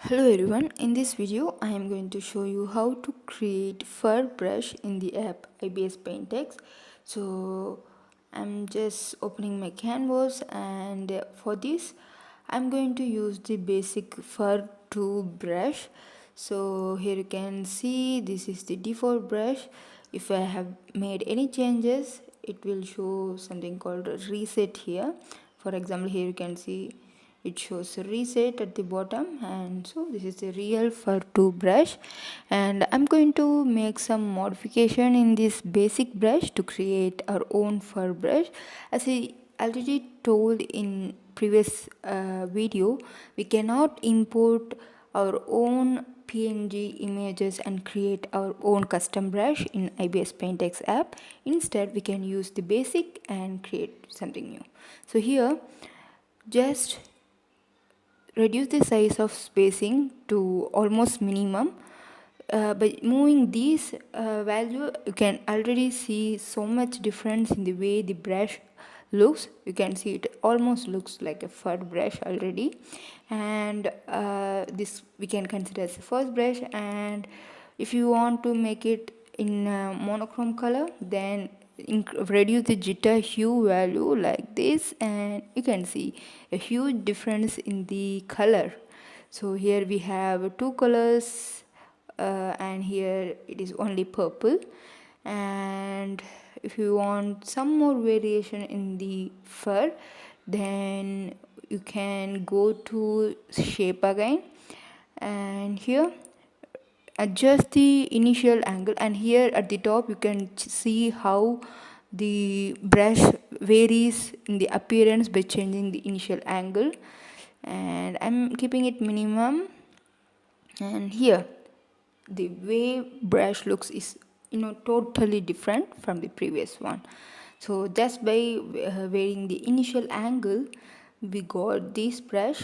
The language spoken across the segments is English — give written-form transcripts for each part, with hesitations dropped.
Hello everyone, in this video I am going to show you how to create fur brush in the app IBIS Paint X. So I'm just opening my canvas, and for this I'm going to use the basic fur 2 brush. So here you can see this is the default brush. If I have made any changes, it will show something called reset here. For example, here you can see it shows a reset at the bottom, and so this is the real fur 2 brush, and I'm going to make some modification in this basic brush to create our own fur brush. As I already told in previous video, we cannot import our own PNG images and create our own custom brush in IBIS Paint X app. Instead, we can use the basic and create something new. So here, just reduce the size of spacing to almost minimum. By moving these value, you can already see so much difference in the way the brush looks. You can see it almost looks like a fur brush already, and this we can consider as the first brush. And if you want to make it in monochrome color, then reduce the jitter hue value like this, and you can see a huge difference in the color. So here we have two colors, and here it is only purple. And if you want some more variation in the fur, then you can go to shape again, and here adjust the initial angle, and here at the top you can see how the brush varies in the appearance by changing the initial angle, and I'm keeping it minimum. And here the way brush looks is totally different from the previous one. So just by varying the initial angle, we got this brush.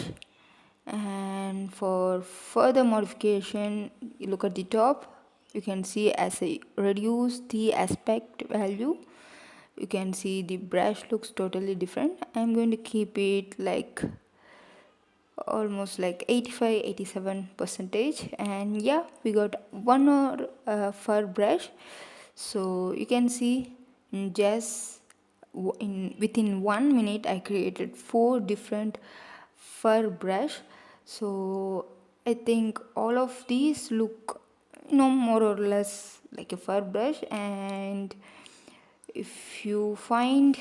And for further modification, you look at the top, you can see as I reduce the aspect value, you can see the brush looks totally different. I'm going to keep it like almost like 85-87 percentage, and yeah, we got one more fur brush. So you can see within 1 minute I created 4 different fur brush. So I think all of these look more or less like a fur brush. And if you find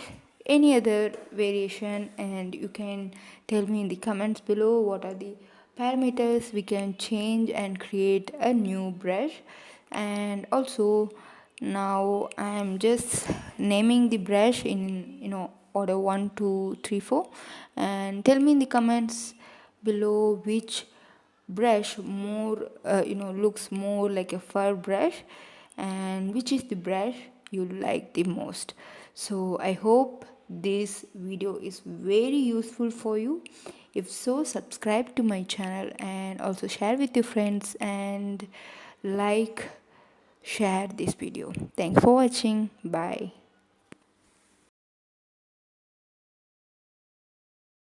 any other variation, and you can tell me in the comments below what are the parameters we can change and create a new brush. And also, now I am just naming the brush in order 1 2 3 4, and tell me in the comments below which brush more looks more like a fur brush, and which is the brush you like the most. So I hope this video is very useful for you. If so, subscribe to my channel, and also share with your friends, and share this video. Thanks for watching. Bye.